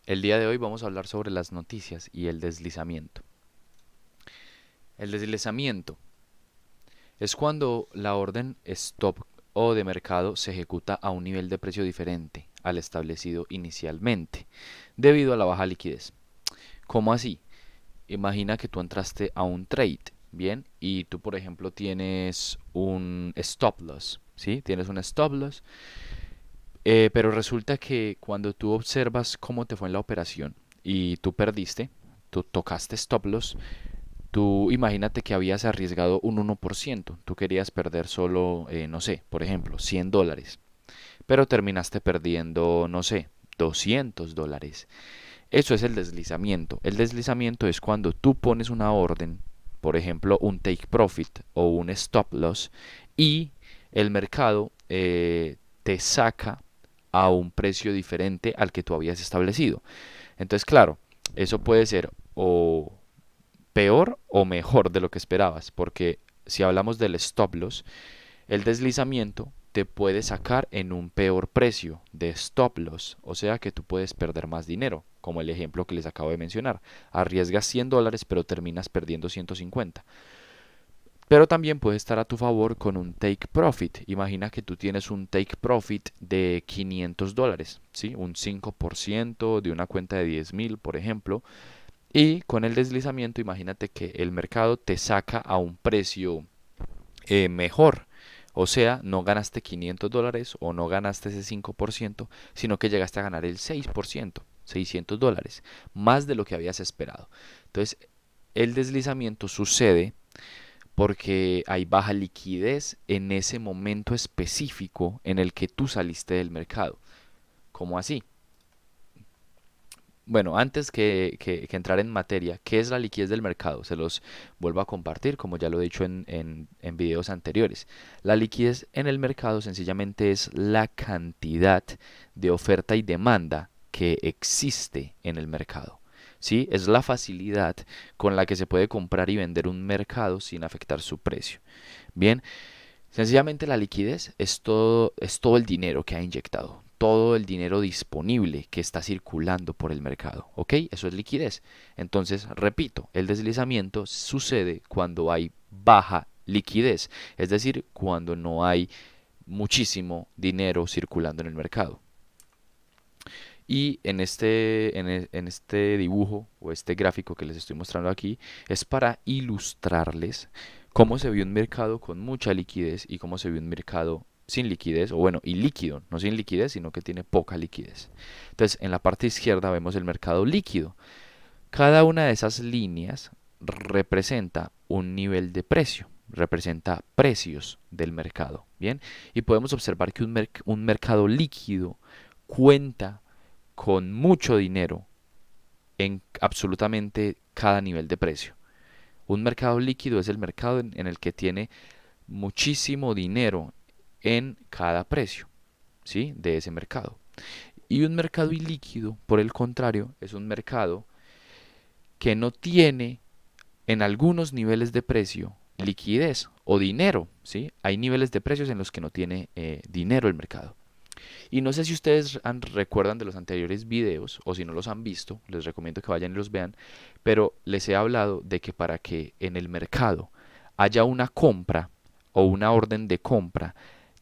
El día de hoy vamos a hablar sobre las noticias y el deslizamiento. El deslizamiento es cuando la orden stop o de mercado se ejecuta a un nivel de precio diferente al establecido inicialmente, debido a la baja liquidez. ¿Cómo así? Imagina que tú entraste a un trade, ¿bien? Y tú, por ejemplo, tienes un stop loss, ¿sí? Tienes un stop loss, pero resulta que cuando tú observas cómo te fue en la operación y tú perdiste, tú tocaste stop loss. Tú imagínate que habías arriesgado un 1%. Tú querías perder solo, no sé, por ejemplo, $100, pero terminaste perdiendo, no sé, $200. Eso es el deslizamiento. El deslizamiento es cuando tú pones una orden, por ejemplo, un take profit o un stop loss, y el mercado te saca a un precio diferente al que tú habías establecido. Entonces, claro, eso puede ser o peor o mejor de lo que esperabas, porque si hablamos del stop loss, el deslizamiento te puede sacar en un peor precio de stop loss, o sea que tú puedes perder más dinero, como el ejemplo que les acabo de mencionar. Arriesgas $100 pero terminas perdiendo 150. Pero también puede estar a tu favor con un take profit. Imagina que tú tienes un take profit de $500, ¿sí? Un 5% de una cuenta de 10.000, por ejemplo. Y con el deslizamiento, imagínate que el mercado te saca a un precio mejor. O sea, no ganaste $500 o no ganaste ese 5%, sino que llegaste a ganar el 6%, $600, más de lo que habías esperado. Entonces, el deslizamiento sucede porque hay baja liquidez en ese momento específico en el que tú saliste del mercado. ¿Cómo así? Bueno, antes que entrar en materia, ¿qué es la liquidez del mercado? Se los vuelvo a compartir, como ya lo he dicho en videos anteriores. La liquidez en el mercado sencillamente es la cantidad de oferta y demanda que existe en el mercado. ¿Sí? Es la facilidad con la que se puede comprar y vender un mercado sin afectar su precio. Bien, sencillamente la liquidez es todo el dinero que ha inyectado, todo el dinero disponible que está circulando por el mercado. ¿Ok? Eso es liquidez. Entonces, repito, el deslizamiento sucede cuando hay baja liquidez, es decir, cuando no hay muchísimo dinero circulando en el mercado. Y en este dibujo o este gráfico que les estoy mostrando aquí es para ilustrarles cómo se ve un mercado con mucha liquidez y cómo se ve un mercado sin liquidez, o bueno, ilíquido, no sin liquidez, sino que tiene poca liquidez. Entonces, en la parte izquierda vemos el mercado líquido. Cada una de esas líneas representa un nivel de precio, representa precios del mercado, ¿bien? Y podemos observar que un mercado líquido cuenta con mucho dinero en absolutamente cada nivel de precio. Un mercado líquido es el mercado en el que tiene muchísimo dinero en cada precio, ¿sí? De ese mercado. Y un mercado ilíquido, por el contrario, es un mercado que no tiene en algunos niveles de precio liquidez o dinero, ¿sí? Hay niveles de precios en los que no tiene dinero el mercado. Y no sé si ustedes recuerdan de los anteriores videos o si no los han visto, les recomiendo que vayan y los vean, pero les he hablado de que para que en el mercado haya una compra o una orden de compra,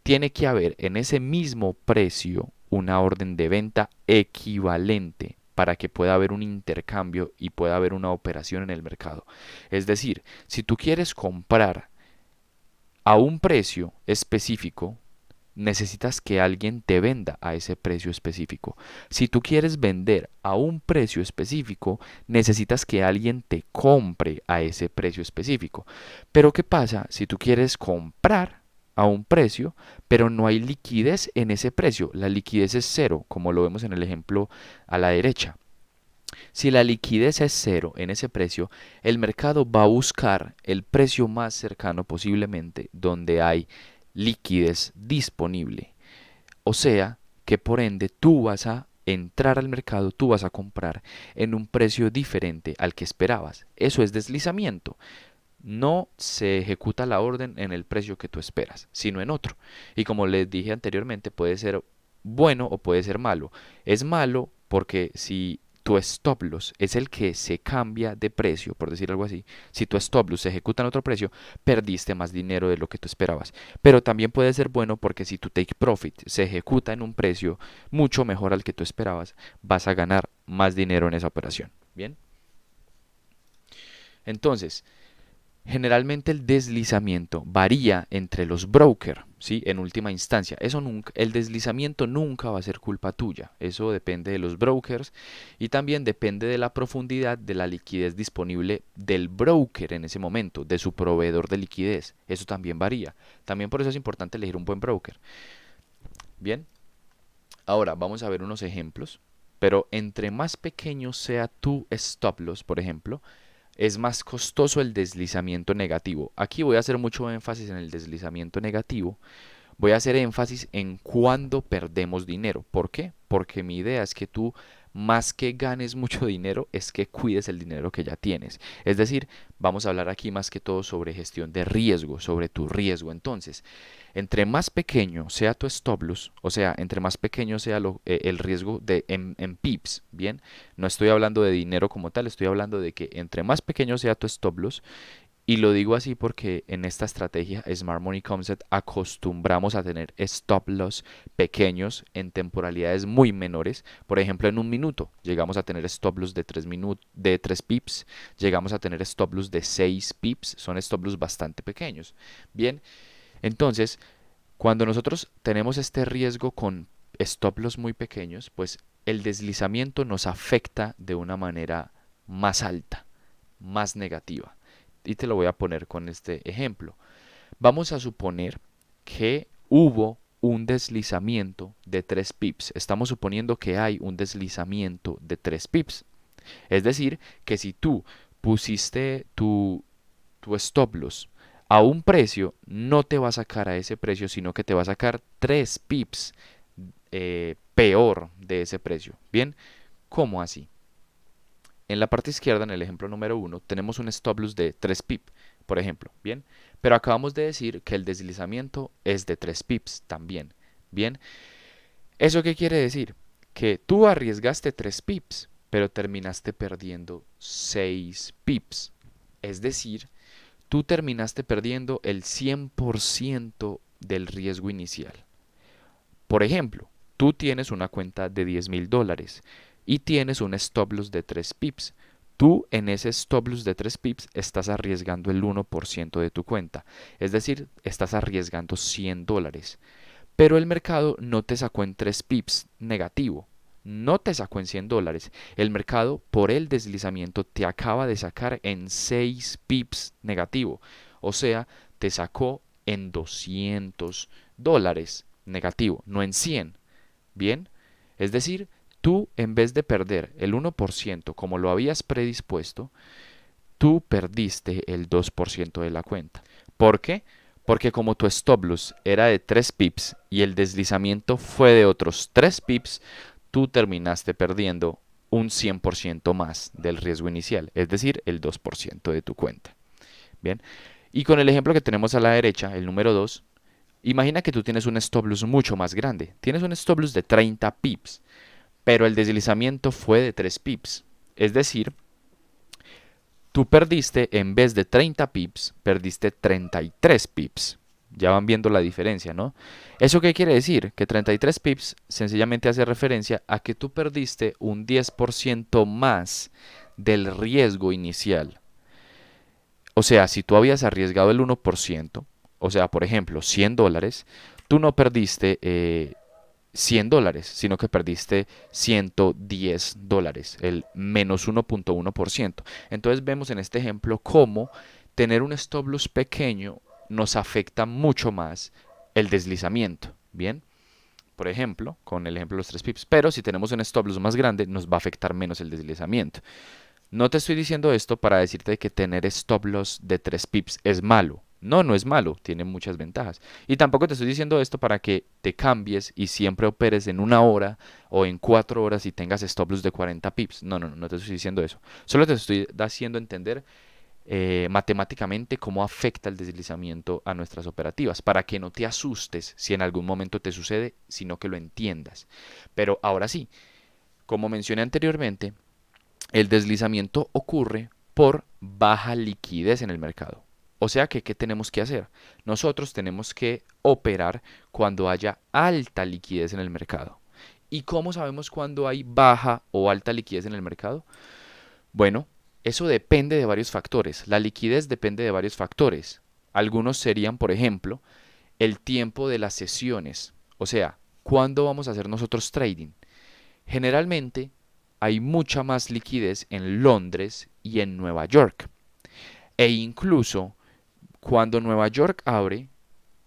tiene que haber en ese mismo precio una orden de venta equivalente para que pueda haber un intercambio y pueda haber una operación en el mercado. Es decir, si tú quieres comprar a un precio específico, necesitas que alguien te venda a ese precio específico. Si tú quieres vender a un precio específico, necesitas que alguien te compre a ese precio específico. Pero ¿qué pasa si tú quieres comprar a un precio, pero no hay liquidez en ese precio? La liquidez es cero, como lo vemos en el ejemplo a la derecha. Si la liquidez es cero en ese precio, el mercado va a buscar el precio más cercano posiblemente donde hay liquidez disponible. O sea que por ende tú vas a entrar al mercado, tú vas a comprar en un precio diferente al que esperabas. Eso es deslizamiento. No se ejecuta la orden en el precio que tú esperas, sino en otro. Y como les dije anteriormente, puede ser bueno o puede ser malo. Es malo porque si tu stop loss es el que se cambia de precio, por decir algo así, si tu stop loss se ejecuta en otro precio, perdiste más dinero de lo que tú esperabas. Pero también puede ser bueno porque si tu take profit se ejecuta en un precio mucho mejor al que tú esperabas, vas a ganar más dinero en esa operación. Bien. Entonces, generalmente el deslizamiento varía entre los brokers, ¿sí? En última instancia, eso nunca, el deslizamiento nunca va a ser culpa tuya. Eso depende de los brokers y también depende de la profundidad de la liquidez disponible del broker en ese momento, de su proveedor de liquidez. Eso también varía. También por eso es importante elegir un buen broker. Bien, ahora vamos a ver unos ejemplos, pero entre más pequeño sea tu stop loss, por ejemplo, es más costoso el deslizamiento negativo. Aquí voy a hacer mucho énfasis en el deslizamiento negativo. Voy a hacer énfasis en cuándo perdemos dinero. ¿Por qué? Porque mi idea es que tú, más que ganes mucho dinero, es que cuides el dinero que ya tienes. Es decir, vamos a hablar aquí más que todo sobre gestión de riesgo, sobre tu riesgo. Entonces, entre más pequeño sea tu stop loss, o sea, entre más pequeño sea el riesgo en pips, ¿bien? No estoy hablando de dinero como tal, estoy hablando de que entre más pequeño sea tu stop loss, y lo digo así porque en esta estrategia Smart Money Concept acostumbramos a tener stop loss pequeños en temporalidades muy menores. Por ejemplo, en un minuto llegamos a tener stop loss de 3 pips, llegamos a tener stop loss de 6 pips, son stop loss bastante pequeños. Bien, entonces, cuando nosotros tenemos este riesgo con stop loss muy pequeños, pues el deslizamiento nos afecta de una manera más alta, más negativa. Y te lo voy a poner con este ejemplo. Vamos a suponer que hubo un deslizamiento de 3 pips. Estamos suponiendo que hay un deslizamiento de 3 pips. Es decir, que si tú pusiste tu stop loss a un precio, no te va a sacar a ese precio, sino que te va a sacar 3 pips peor de ese precio. Bien, ¿cómo así? En la parte izquierda, en el ejemplo número 1, tenemos un stop loss de 3 pips, por ejemplo, ¿bien? Pero acabamos de decir que el deslizamiento es de 3 pips también, ¿bien? ¿Eso qué quiere decir? Que tú arriesgaste 3 pips, pero terminaste perdiendo 6 pips. Es decir, tú terminaste perdiendo el 100% del riesgo inicial. Por ejemplo, tú tienes una cuenta de $10,000 y tienes un stop loss de 3 pips. Tú en ese stop loss de 3 pips estás arriesgando el 1% de tu cuenta, es decir, estás arriesgando $100. Pero el mercado no te sacó en 3 pips negativo, no te sacó en $100. El mercado por el deslizamiento te acaba de sacar en 6 pips negativo, o sea, te sacó en $200 negativo, no en 100. Bien, es decir, tú en vez de perder el 1% como lo habías predispuesto, tú perdiste el 2% de la cuenta. ¿Por qué? Porque como tu stop loss era de 3 pips y el deslizamiento fue de otros 3 pips, tú terminaste perdiendo un 100% más del riesgo inicial, es decir, el 2% de tu cuenta. Bien, y con el ejemplo que tenemos a la derecha, el número 2, imagina que tú tienes un stop loss mucho más grande. Tienes un stop loss de 30 pips, pero el deslizamiento fue de 3 pips. Es decir, tú perdiste, en vez de 30 pips, perdiste 33 pips. Ya van viendo la diferencia, ¿no? ¿Eso qué quiere decir? Que 33 pips sencillamente hace referencia a que tú perdiste un 10% más del riesgo inicial. O sea, si tú habías arriesgado el 1%, o sea, por ejemplo, $100, tú no perdiste $100, sino que perdiste $110, el menos 1,1%. Entonces vemos en este ejemplo cómo tener un stop loss pequeño nos afecta mucho más el deslizamiento. Bien, por ejemplo, con el ejemplo de los 3 pips. Pero si tenemos un stop loss más grande, nos va a afectar menos el deslizamiento. No te estoy diciendo esto para decirte que tener stop loss de 3 pips es malo. No, no es malo, tiene muchas ventajas. Y tampoco te estoy diciendo esto para que te cambies y siempre operes en 1 hora o en 4 horas y tengas stop loss de 40 pips. No, no, no, no te estoy diciendo eso. Solo te estoy haciendo entender matemáticamente cómo afecta el deslizamiento a nuestras operativas, para que no te asustes si en algún momento te sucede, sino que lo entiendas. Pero ahora sí, como mencioné anteriormente, El deslizamiento ocurre por baja liquidez en el mercado. O sea que, ¿qué tenemos que hacer? Nosotros tenemos que operar cuando haya alta liquidez en el mercado. ¿Y cómo sabemos cuando hay baja o alta liquidez en el mercado? Bueno, eso depende de varios factores. La liquidez depende de varios factores. Algunos serían, por ejemplo, el tiempo de las sesiones. O sea, ¿cuándo vamos a hacer nosotros trading? Generalmente hay mucha más liquidez en Londres y en Nueva York. E incluso cuando Nueva York abre,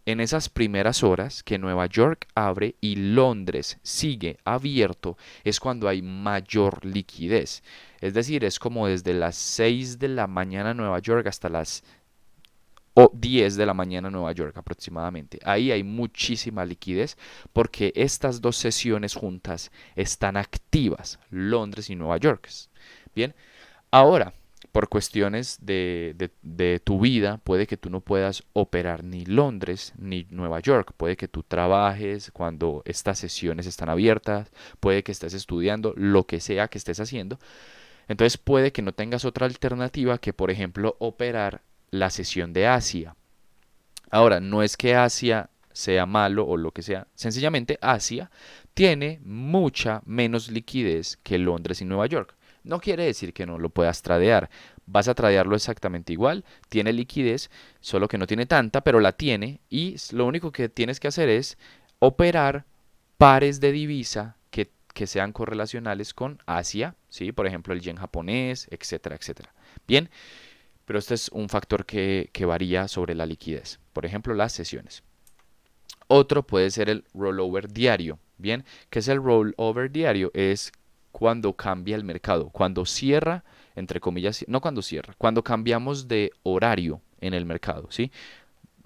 en esas primeras horas que Nueva York abre y Londres sigue abierto, es cuando hay mayor liquidez. Es decir, es como desde las 6 de la mañana en Nueva York hasta las 10 de la mañana en Nueva York aproximadamente. Ahí hay muchísima liquidez porque estas dos sesiones juntas están activas, Londres y Nueva York. Bien, ahora, por cuestiones de tu vida, puede que tú no puedas operar ni Londres ni Nueva York. Puede que tú trabajes cuando estas sesiones están abiertas, puede que estés estudiando, lo que sea que estés haciendo. Entonces puede que no tengas otra alternativa que, por ejemplo, operar la sesión de Asia. Ahora, no es que Asia sea malo o lo que sea, sencillamente Asia tiene mucha menos liquidez que Londres y Nueva York. No quiere decir que no lo puedas tradear. Vas a tradearlo exactamente igual. Tiene liquidez, solo que no tiene tanta, pero la tiene. Y lo único que tienes que hacer es operar pares de divisa que sean correlacionales con Asia, ¿sí? Por ejemplo, el yen japonés, etcétera, etcétera. Bien, pero este es un factor que varía sobre la liquidez. Por ejemplo, las sesiones. Otro puede ser el rollover diario. Bien, ¿qué es el rollover diario? Es cuando cambia el mercado, cuando cierra, entre comillas, no cuando cierra, cuando cambiamos de horario en el mercado, ¿sí?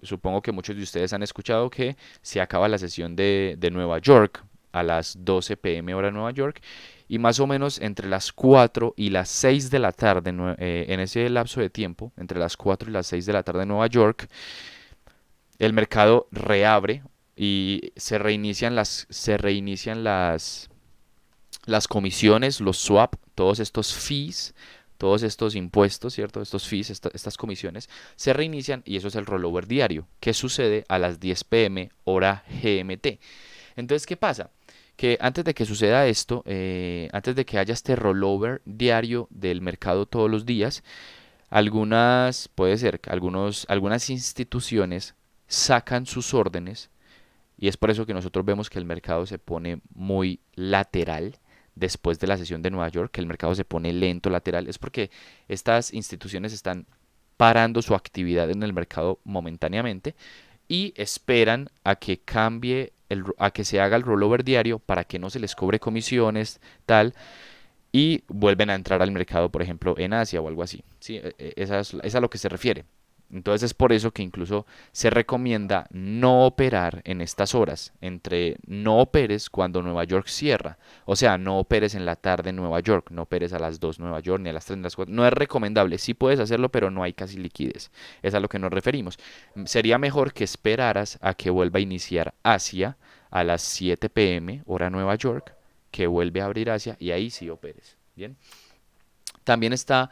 Supongo que muchos de ustedes han escuchado que se acaba la sesión de Nueva York a las 12 p.m. hora de Nueva York y más o menos entre las 4 y las 6 de la tarde, en ese lapso de tiempo, entre las 4 y las 6 de la tarde en Nueva York, el mercado reabre y se reinician las comisiones, los swap, todos estos fees, todos estos impuestos, ¿cierto? Estos fees, estas comisiones, se reinician y eso es el rollover diario, que sucede a las 10 p.m. hora GMT. Entonces, ¿qué pasa? Que antes de que suceda esto, antes de que haya este rollover diario del mercado todos los días, puede ser que algunas instituciones sacan sus órdenes y es por eso que nosotros vemos que el mercado se pone muy lateral después de la sesión de Nueva York, que el mercado se pone lento lateral, es porque estas instituciones están parando su actividad en el mercado momentáneamente y esperan a que a que se haga el rollover diario para que no se les cobre comisiones, tal, y vuelven a entrar al mercado, por ejemplo, en Asia o algo así. ¿Sí? Es a lo que se refiere. Entonces es por eso que incluso se recomienda no operar en estas horas, no operes cuando Nueva York cierra, o sea, no operes en la tarde en Nueva York, no operes a las 2 Nueva York ni a las 3 ni a las 4, no es recomendable, sí puedes hacerlo, pero no hay casi liquidez, es a lo que nos referimos. Sería mejor que esperaras a que vuelva a iniciar Asia a las 7 p.m. hora Nueva York, que vuelve a abrir Asia y ahí sí operes. Bien. También está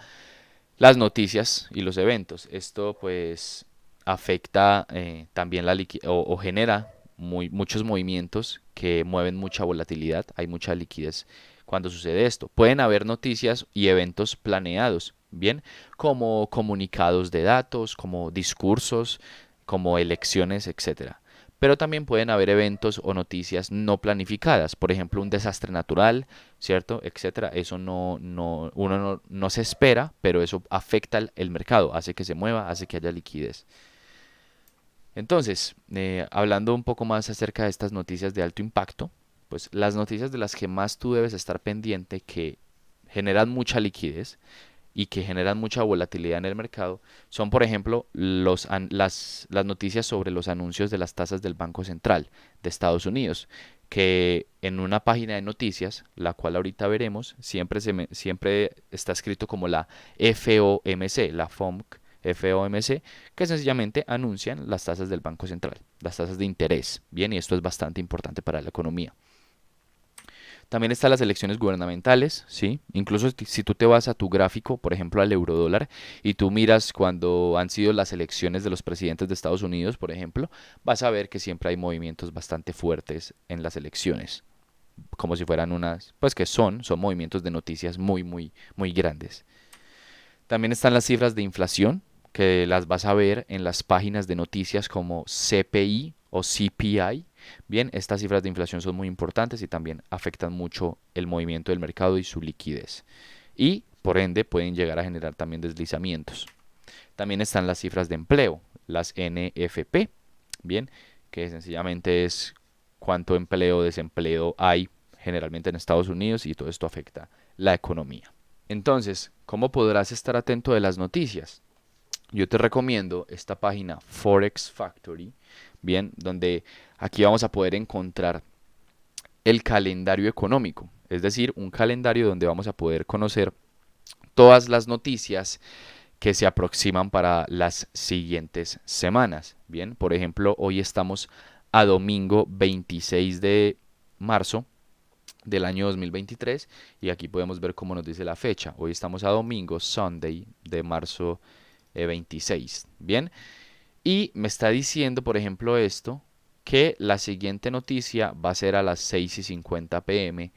las noticias y los eventos. Esto pues afecta también o genera muchos movimientos que mueven mucha volatilidad. Hay mucha liquidez cuando sucede esto. Pueden haber noticias y eventos planeados, bien, como comunicados de datos, como discursos, como elecciones, etcétera. Pero también pueden haber eventos o noticias no planificadas, por ejemplo, un desastre natural, ¿cierto? Etcétera. Eso uno no se espera, pero eso afecta el mercado, hace que se mueva, hace que haya liquidez. Entonces, hablando un poco más acerca de estas noticias de alto impacto, pues las noticias de las que más tú debes estar pendiente que generan mucha liquidez y que generan mucha volatilidad en el mercado son, por ejemplo, las noticias sobre los anuncios de las tasas del Banco Central de Estados Unidos, que en una página de noticias, la cual ahorita veremos, siempre está escrito como la FOMC, la FOMC, que sencillamente anuncian las tasas del Banco Central, las tasas de interés. Bien, y esto es bastante importante para la economía. También están las elecciones gubernamentales, ¿sí? Incluso si tú te vas a tu gráfico, por ejemplo, al eurodólar, y tú miras cuando han sido las elecciones de los presidentes de Estados Unidos, por ejemplo, vas a ver que siempre hay movimientos bastante fuertes en las elecciones, como si fueran unas, pues que son movimientos de noticias muy grandes. También están las cifras de inflación, que las vas a ver en las páginas de noticias como CPI o CPI. Bien, estas cifras de inflación son muy importantes y también afectan mucho el movimiento del mercado y su liquidez. Y, por ende, pueden llegar a generar también deslizamientos. También están las cifras de empleo, las NFP, bien, que sencillamente es cuánto empleo o desempleo hay generalmente en Estados Unidos y todo esto afecta la economía. Entonces, ¿cómo podrás estar atento de las noticias? Yo te recomiendo esta página Forex Factory, bien, donde aquí vamos a poder encontrar el calendario económico, es decir, un calendario donde vamos a poder conocer todas las noticias que se aproximan para las siguientes semanas. Bien, por ejemplo, hoy estamos a domingo 26 de marzo del año 2023 y aquí podemos ver cómo nos dice la fecha. Hoy estamos a domingo, Sunday de marzo 26. Bien, y me está diciendo, por ejemplo, esto, que la siguiente noticia va a ser a las 6:50 pm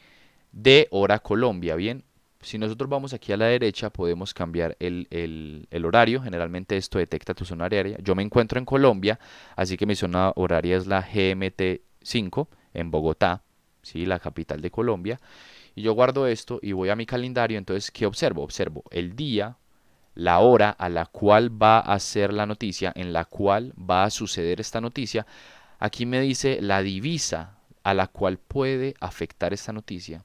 de hora Colombia. Bien, si nosotros vamos aquí a la derecha, podemos cambiar el horario. Generalmente esto detecta tu zona horaria. Yo me encuentro en Colombia, así que mi zona horaria es la GMT 5 en Bogotá, ¿sí? La capital de Colombia. Y yo guardo esto y voy a mi calendario. Entonces, ¿qué observo? Observo el día, la hora a la cual va a ser la noticia, en la cual va a suceder esta noticia. Aquí me dice la divisa a la cual puede afectar esta noticia.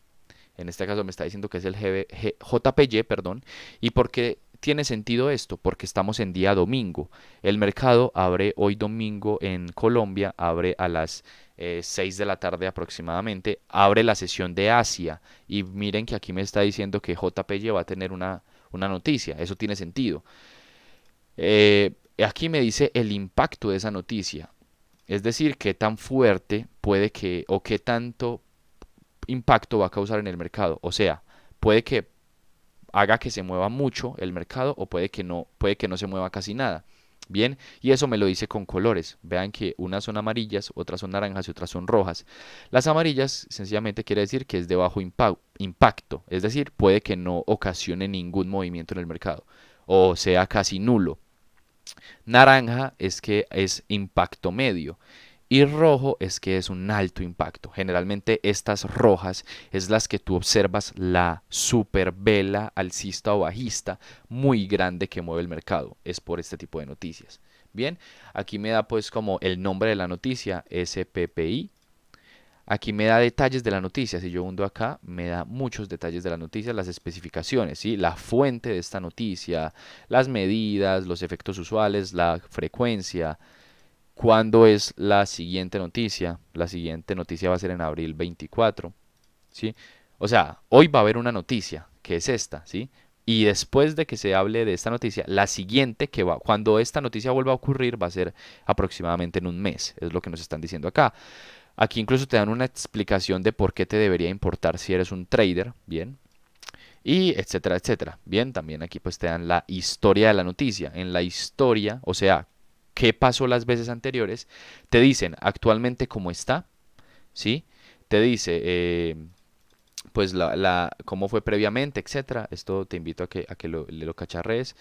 En este caso me está diciendo que es el JPY, perdón. ¿Y por qué tiene sentido esto? Porque estamos en día domingo. El mercado abre hoy domingo en Colombia, abre a las 6 de la tarde aproximadamente, abre la sesión de Asia. Y miren que aquí me está diciendo que JPY va a tener una noticia. Eso tiene sentido. Aquí me dice el impacto de esa noticia. Es decir, qué tan fuerte puede que o qué tanto impacto va a causar en el mercado. O sea, puede que haga que se mueva mucho el mercado o puede que no se mueva casi nada. Bien, y eso me lo dice con colores. Vean que unas son amarillas, otras son naranjas y otras son rojas. Las amarillas sencillamente quiere decir que es de bajo impacto, es decir, puede que no ocasione ningún movimiento en el mercado o sea casi nulo. Naranja es que es impacto medio. Y rojo es que es un alto impacto. Generalmente estas rojas es las que tú observas la super vela alcista o bajista muy grande que mueve el mercado. Es por este tipo de noticias. Bien, aquí me da pues como el nombre de la noticia, SPPI. Aquí me da detalles de la noticia. Si yo hundo acá, me da muchos detalles de la noticia, las especificaciones, ¿sí? La fuente de esta noticia, las medidas, los efectos usuales, la frecuencia. ¿Cuándo es la siguiente noticia? La siguiente noticia va a ser en abril 24, ¿sí? O sea, hoy va a haber una noticia, que es esta, ¿sí? Y después de que se hable de esta noticia, la siguiente que va, cuando esta noticia vuelva a ocurrir, va a ser aproximadamente en un mes, es lo que nos están diciendo acá. Aquí incluso te dan una explicación de por qué te debería importar si eres un trader, ¿bien? Y etcétera, etcétera. Bien, también aquí pues te dan la historia de la noticia. En la historia, o sea, qué pasó las veces anteriores, te dicen actualmente cómo está, ¿sí? Te dice, pues, cómo fue previamente, etcétera. Esto te invito a que lo cacharrees.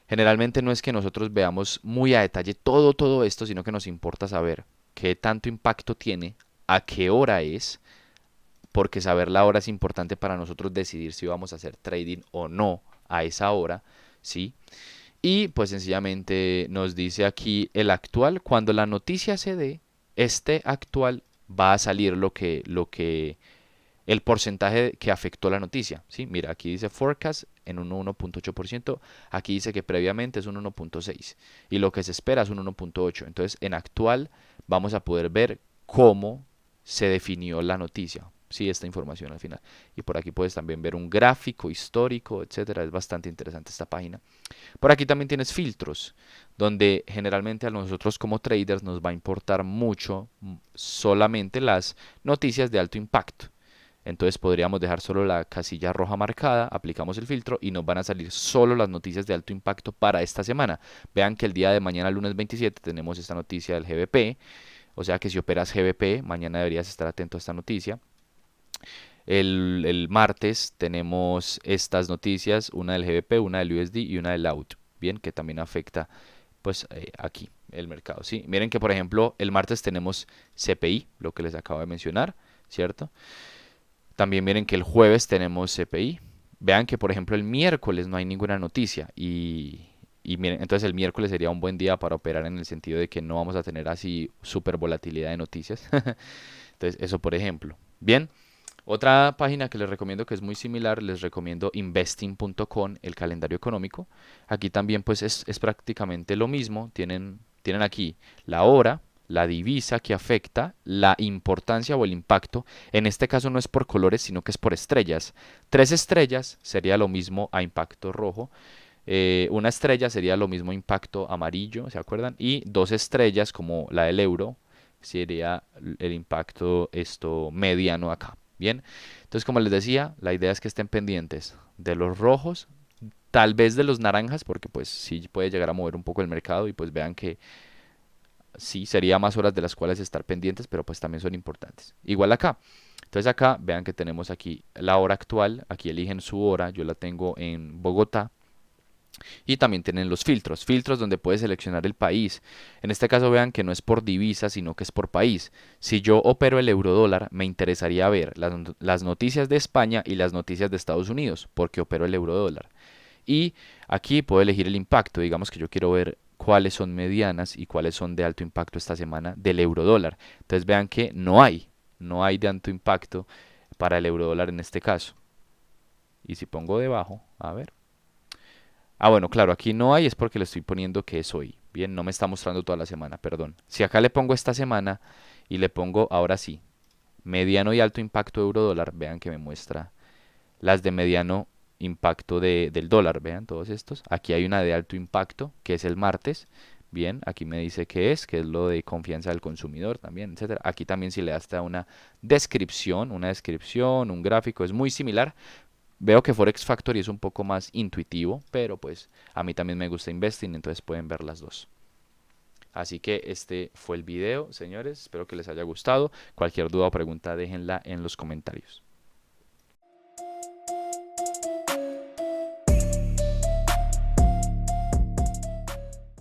Generalmente no es que nosotros veamos muy a detalle todo esto, sino que nos importa saber qué tanto impacto tiene, a qué hora es, porque saber la hora es importante para nosotros decidir si vamos a hacer trading o no a esa hora, ¿sí? Y pues sencillamente nos dice aquí el actual, cuando la noticia se dé, este actual va a salir el porcentaje que afectó la noticia, ¿sí? Mira, aquí dice forecast en un 1.8%, aquí dice que previamente es un 1.6 y lo que se espera es un 1.8. Entonces, en actual vamos a poder ver cómo se definió la noticia, sí, esta información al final. Y por aquí puedes también ver un gráfico histórico, etcétera. Es bastante interesante esta página. Por aquí también tienes filtros, donde generalmente a nosotros como traders nos va a importar mucho solamente las noticias de alto impacto. Entonces podríamos dejar solo la casilla roja marcada, aplicamos el filtro y nos van a salir solo las noticias de alto impacto para esta semana. Vean que el día de mañana, lunes 27, tenemos esta noticia del GBP, o sea que si operas GBP, mañana deberías estar atento a esta noticia. El martes tenemos estas noticias, una del GBP, una del USD y una del AUD, bien, que también afecta pues aquí el mercado, ¿sí? Miren que por ejemplo el martes tenemos CPI, lo que les acabo de mencionar, ¿cierto? También miren que el jueves tenemos CPI. Vean que por ejemplo el miércoles no hay ninguna noticia y miren, entonces el miércoles sería un buen día para operar en el sentido de que no vamos a tener así super volatilidad de noticias. Entonces eso por ejemplo. Bien. Otra página que les recomiendo que es muy similar, les recomiendo investing.com, el calendario económico. Aquí también pues es prácticamente lo mismo. Tienen aquí la hora, la divisa que afecta, la importancia o el impacto. En este caso no es por colores, sino que es por estrellas. 3 estrellas sería lo mismo a impacto rojo. Una estrella sería lo mismo impacto amarillo, ¿se acuerdan? Y 2 estrellas, como la del euro, sería el impacto esto mediano acá. Bien, entonces como les decía, la idea es que estén pendientes de los rojos, tal vez de los naranjas, porque pues sí puede llegar a mover un poco el mercado y pues vean que sí, sería más horas de las cuales estar pendientes, pero pues también son importantes. Igual acá. Entonces acá vean que tenemos aquí la hora actual, aquí eligen su hora, yo la tengo en Bogotá, y también tienen los filtros, filtros donde puedes seleccionar el país. En este caso vean que no es por divisa, sino que es por país. Si yo opero el eurodólar, me interesaría ver las noticias de España y las noticias de Estados Unidos, porque opero el eurodólar. Y aquí puedo elegir el impacto, digamos que yo quiero ver cuáles son medianas y cuáles son de alto impacto esta semana del eurodólar. Entonces vean que no hay de alto impacto para el eurodólar en este caso. Y si pongo debajo, a ver. Ah, bueno, claro, aquí no hay, es porque le estoy poniendo que es hoy. Bien, no me está mostrando toda la semana, perdón. Si acá le pongo esta semana y le pongo, ahora sí, mediano y alto impacto euro dólar, vean que me muestra las de mediano impacto del dólar, vean todos estos. Aquí hay una de alto impacto, que es el martes. Bien, aquí me dice que es lo de confianza del consumidor también, etcétera. Aquí también si le da hasta una descripción, un gráfico, es muy similar. Veo que Forex Factory es un poco más intuitivo, pero pues a mí también me gusta Investing, entonces pueden ver las dos. Así que este fue el video, señores. Espero que les haya gustado. Cualquier duda o pregunta déjenla en los comentarios.